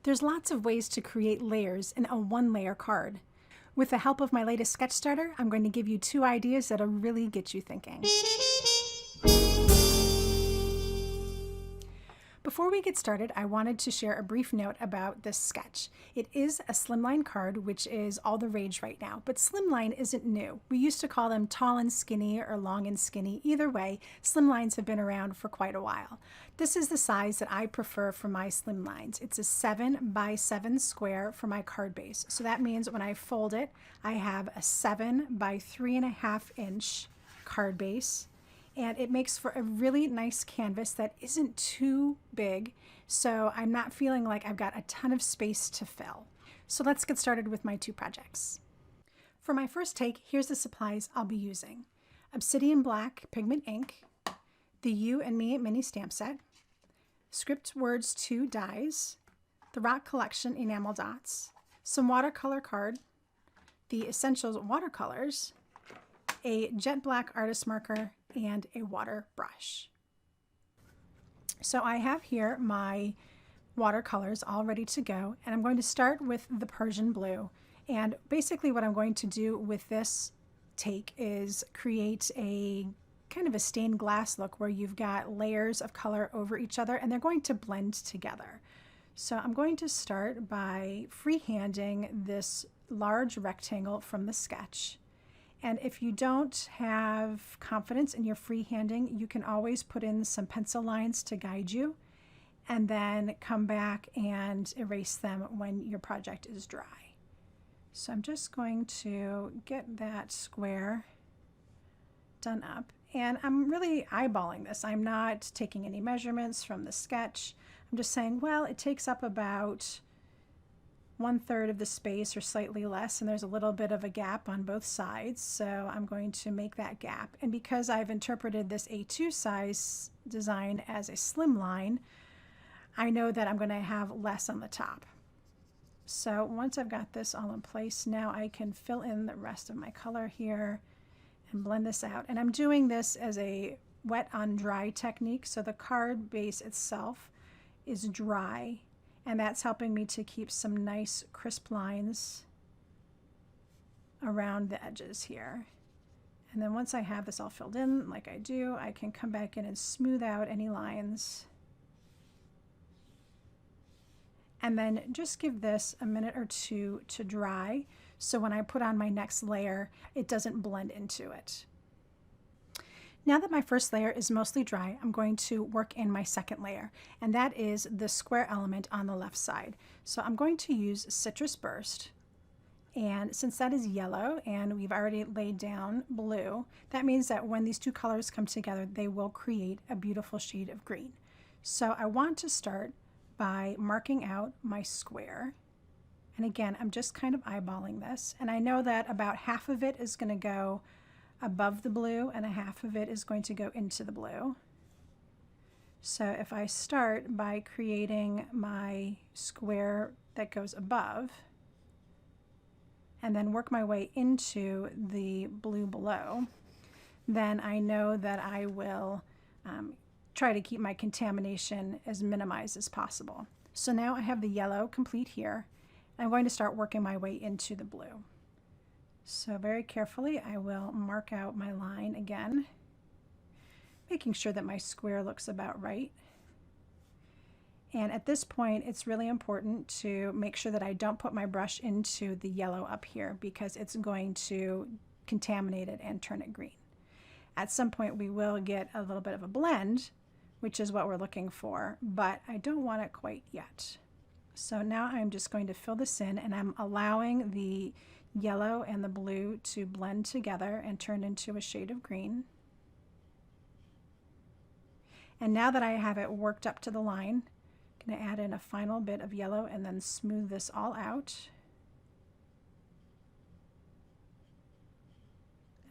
There's lots of ways to create layers in a one-layer card. With the help of my latest sketch starter, I'm going to give you 2 ideas that'll really get you thinking. Before we get started, I wanted to share a brief note about this sketch. It is a slimline card, which is all the rage right now, but slimline isn't new. We used to call them tall and skinny or long and skinny. Either way, slimlines have been around for quite a while. This is the size that I prefer for my slimlines. It's a 7 by 7 square for my card base. So that means when I fold it, I have a 7 by 3.5 inch card base. And it makes for a really nice canvas that isn't too big, so I'm not feeling like I've got a ton of space to fill. So let's get started with my 2 projects. For my first take, here's the supplies I'll be using. Obsidian Black Pigment Ink, the You and Me mini stamp set, Script Words 2 dies, the Rock Collection enamel dots, some watercolor card, the Essentials watercolors, a jet black artist marker, and a water brush. So I have here my watercolors all ready to go, and I'm going to start with the Persian blue. And basically what I'm going to do with this take is create a kind of a stained glass look where you've got layers of color over each other and they're going to blend together. So I'm going to start by freehanding this large rectangle from the sketch. And if you don't have confidence in your freehanding, you can always put in some pencil lines to guide you and then come back and erase them when your project is dry. So I'm just going to get that square done up. And I'm really eyeballing this. I'm not taking any measurements from the sketch. I'm just saying, well, it takes up about 1/3 of the space or slightly less, and there's a little bit of a gap on both sides, so I'm going to make that gap. And because I've interpreted this A2 size design as a slim line, I know that I'm going to have less on the top. So once I've got this all in place, now I can fill in the rest of my color here and blend this out. And I'm doing this as a wet on dry technique, so the card base itself is dry. And that's helping me to keep some nice crisp lines around the edges here. And then once I have this all filled in like I do, I can come back in and smooth out any lines. And then just give this a minute or 2 to dry, so when I put on my next layer, it doesn't blend into it. Now that my first layer is mostly dry, I'm going to work in my second layer, and that is the square element on the left side. So I'm going to use Citrus Burst, and since that is yellow and we've already laid down blue, that means that when these 2 colors come together, they will create a beautiful shade of green. So I want to start by marking out my square. And again, I'm just kind of eyeballing this, and I know that about half of it is going to go above the blue and a half of it is going to go into the blue. So if I start by creating my square that goes above and then work my way into the blue below, then I know that I will try to keep my contamination as minimized as possible. So now I have the yellow complete here. I'm going to start working my way into the blue. So very carefully, I will mark out my line again, making sure that my square looks about right. And at this point, it's really important to make sure that I don't put my brush into the yellow up here, because it's going to contaminate it and turn it green. At some point, we will get a little bit of a blend, which is what we're looking for, but I don't want it quite yet. So now I'm just going to fill this in, and I'm allowing the yellow and the blue to blend together and turn into a shade of green. And now that I have it worked up to the line, I'm going to add in a final bit of yellow and then smooth this all out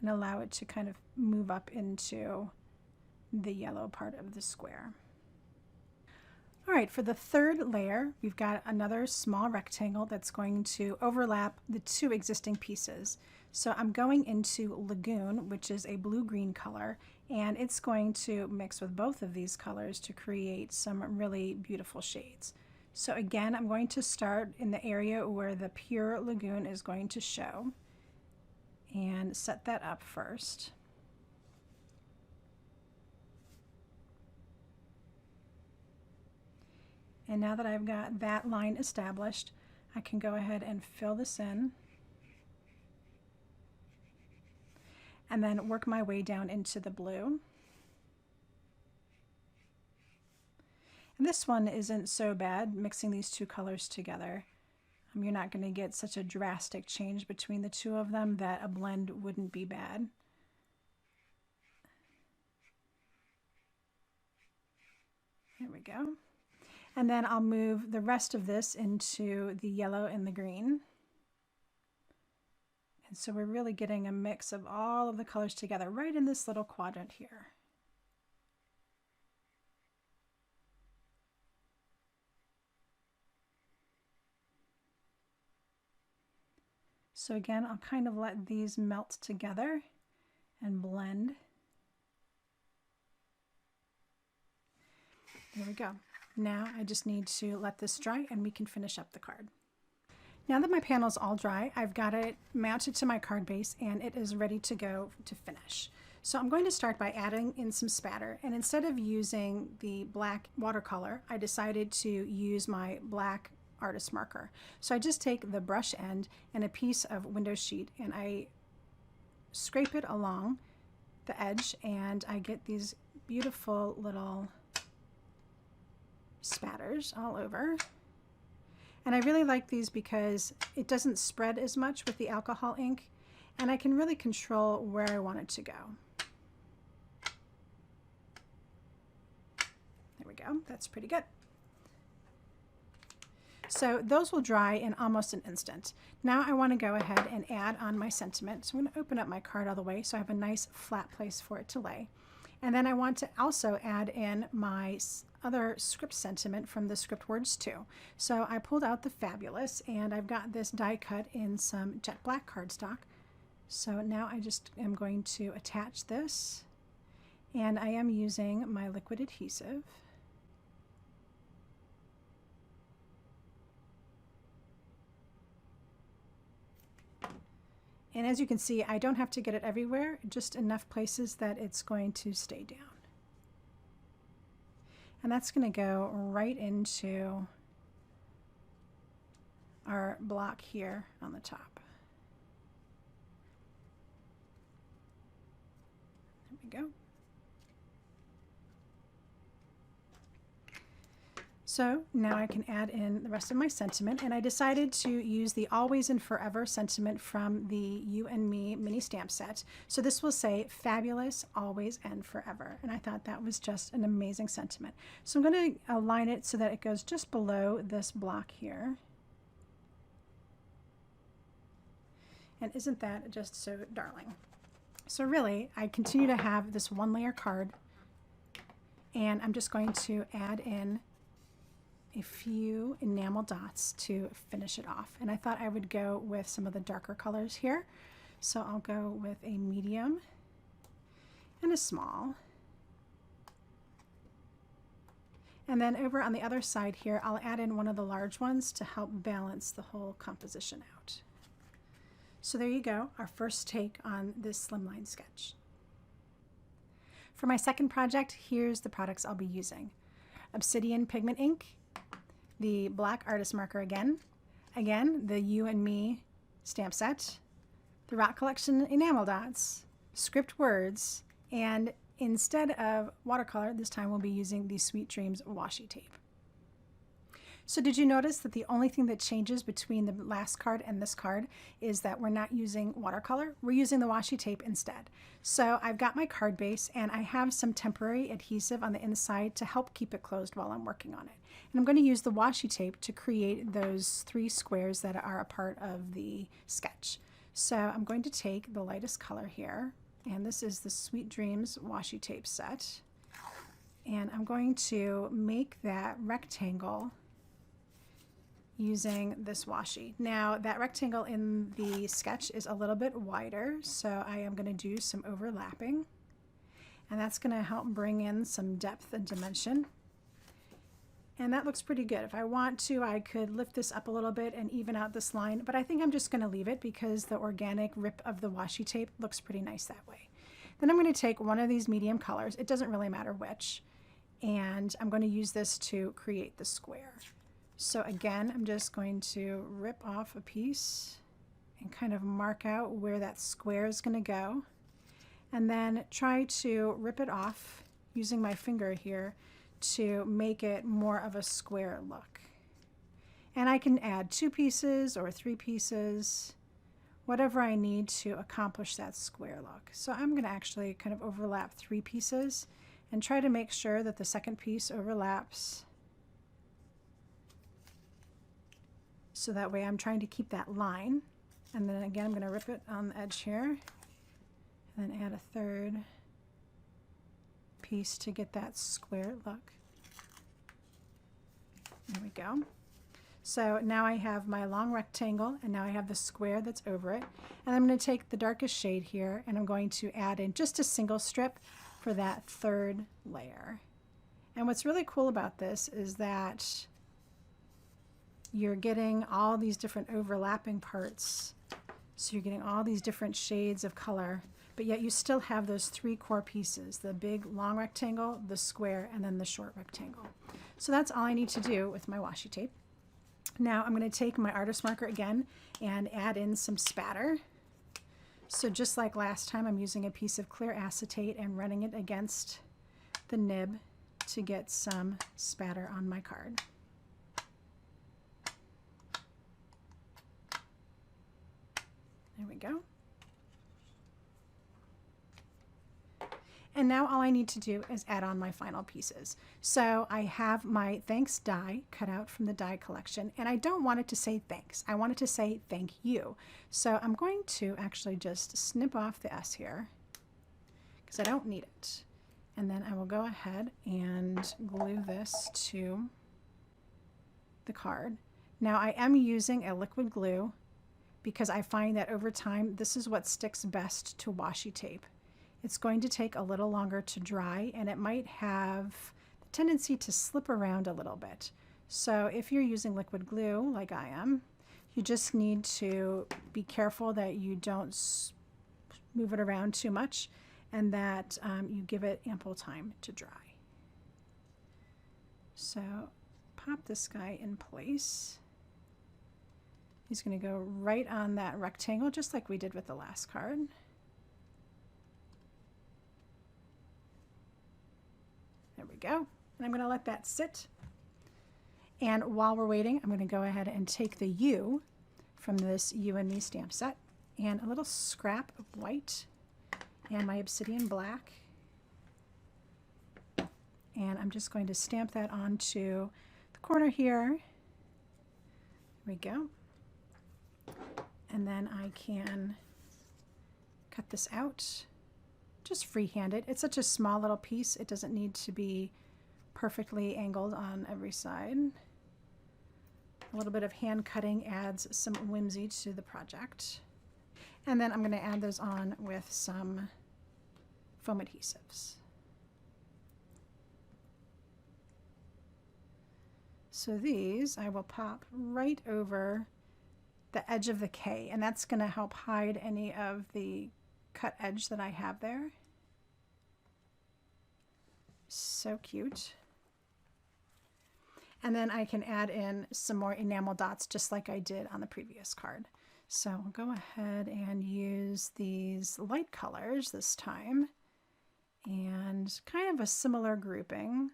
and allow it to kind of move up into the yellow part of the square. All right, for the third layer, we've got another small rectangle that's going to overlap the 2 existing pieces. So I'm going into Lagoon, which is a blue-green color, and it's going to mix with both of these colors to create some really beautiful shades. So again, I'm going to start in the area where the pure lagoon is going to show and set that up first. And now that I've got that line established, I can go ahead and fill this in and then work my way down into the blue. And this one isn't so bad, mixing these two colors together. You're not going to get such a drastic change between the two of them that a blend wouldn't be bad. There we go. And then I'll move the rest of this into the yellow and the green. And so we're really getting a mix of all of the colors together right in this little quadrant here. So again, I'll kind of let these melt together and blend. There we go. Now I just need to let this dry and we can finish up the card. Now that my panel's all dry, I've got it mounted to my card base and it is ready to go to finish. So I'm going to start by adding in some spatter, and instead of using the black watercolor, I decided to use my black artist marker. So I just take the brush end and a piece of window sheet and I scrape it along the edge and I get these beautiful little spatters all over. And I really like these because it doesn't spread as much with the alcohol ink and I can really control where I want it to go. There we go, that's pretty good. So those will dry in almost an instant. Now I want to go ahead and add on my sentiment. So I'm going to open up my card all the way so I have a nice flat place for it to lay. And then I want to also add in my other script sentiment from the script words too. So I pulled out the Fabulous and I've got this die cut in some jet black cardstock. So now I just am going to attach this and I am using my liquid adhesive. And as you can see, I don't have to get it everywhere, just enough places that it's going to stay down. And that's going to go right into our block here on the top. There we go. So now I can add in the rest of my sentiment, and I decided to use the Always and Forever sentiment from the You and Me mini stamp set. So this will say Fabulous, Always and Forever, and I thought that was just an amazing sentiment. So I'm going to align it so that it goes just below this block here. And isn't that just so darling? So really, I continue to have this one layer card, and I'm just going to add in a few enamel dots to finish it off. And I thought I would go with some of the darker colors here. So I'll go with a medium and a small. And then over on the other side here, I'll add in one of the large ones to help balance the whole composition out. So there you go, our first take on this slimline sketch. For my second project, here's the products I'll be using. Obsidian Pigment Ink, the black artist marker again, the You and Me stamp set, the Rock Collection enamel dots, script words, and instead of watercolor, this time we'll be using the Sweet Dreams washi tape. So did you notice that the only thing that changes between the last card and this card is that we're not using watercolor, we're using the washi tape instead. So I've got my card base and I have some temporary adhesive on the inside to help keep it closed while I'm working on it. And I'm going to use the washi tape to create those 3 squares that are a part of the sketch. So I'm going to take the lightest color here, and this is the Sweet Dreams washi tape set. And I'm going to make that rectangle using this washi. Now that rectangle in the sketch is a little bit wider, so I am going to do some overlapping, and that's going to help bring in some depth and dimension. And that looks pretty good. If I want to, I could lift this up a little bit and even out this line, but I think I'm just going to leave it because the organic rip of the washi tape looks pretty nice that way. Then I'm going to take one of these medium colors, it doesn't really matter which, and I'm going to use this to create the square. So again, I'm just going to rip off a piece and kind of mark out where that square is going to go, and then try to rip it off using my finger here to make it more of a square look. And I can add 2 pieces or 3 pieces, whatever I need to accomplish that square look. So I'm going to actually kind of overlap 3 pieces and try to make sure that the second piece overlaps. So that way I'm trying to keep that line. And then again, I'm going to rip it on the edge here and then add a 3rd piece to get that square look. There we go. So now I have my long rectangle and now I have the square that's over it. And I'm going to take the darkest shade here and I'm going to add in just a single strip for that 3rd layer. And what's really cool about this is that you're getting all these different overlapping parts. So you're getting all these different shades of color, but yet you still have those 3 core pieces, the big long rectangle, the square, and then the short rectangle. So that's all I need to do with my washi tape. Now I'm going to take my artist marker again and add in some spatter. So just like last time, I'm using a piece of clear acetate and running it against the nib to get some spatter on my card. There we go. And now all I need to do is add on my final pieces. So I have my thanks die cut out from the die collection, and I don't want it to say thanks. I want it to say thank you. So I'm going to actually just snip off the S here because I don't need it. And then I will go ahead and glue this to the card. Now I am using a liquid glue because I find that over time, this is what sticks best to washi tape. It's going to take a little longer to dry and it might have the tendency to slip around a little bit. So if you're using liquid glue like I am, you just need to be careful that you don't move it around too much and that you give it ample time to dry. So pop this guy in place. He's going to go right on that rectangle just like we did with the last card. There we go. And I'm going to let that sit. And while we're waiting, I'm going to go ahead and take the U from this You and Me stamp set and a little scrap of white and my Obsidian black. And I'm just going to stamp that onto the corner here. There we go. And then I can cut this out. Just freehand it. It's such a small little piece. It doesn't need to be perfectly angled on every side. A little bit of hand cutting adds some whimsy to the project. And then I'm going to add those on with some foam adhesives. So these I will pop right over the edge of the K, and that's going to help hide any of the cut edge that I have there. So cute. And then I can add in some more enamel dots just like I did on the previous card. So I'll go ahead and use these light colors this time and kind of a similar grouping.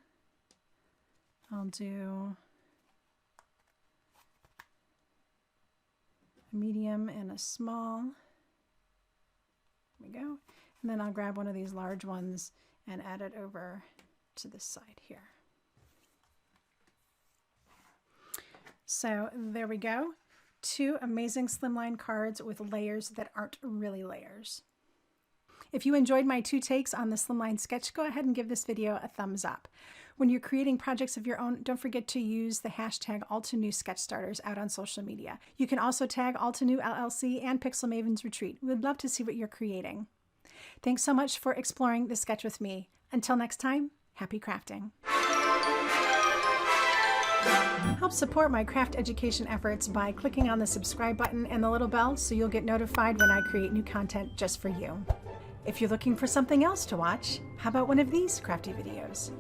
I'll do a medium and a small. There we go. And then I'll grab one of these large ones and add it over to this side here. So there we go. 2 amazing slimline cards with layers that aren't really layers. If you enjoyed my 2 takes on the slimline sketch, go ahead and give this video a thumbs up. When you're creating projects of your own, don't forget to use the hashtag altenew sketch starters out on social media. You can also tag altenew LLC and Pixel Mavens Retreat. We'd love to see what you're creating. Thanks so much for exploring the sketch with me. Until next time, happy crafting. Help support my craft education efforts by clicking on the subscribe button and the little bell so you'll get notified when I create new content just for you. If you're looking for something else to watch, how about one of these crafty videos?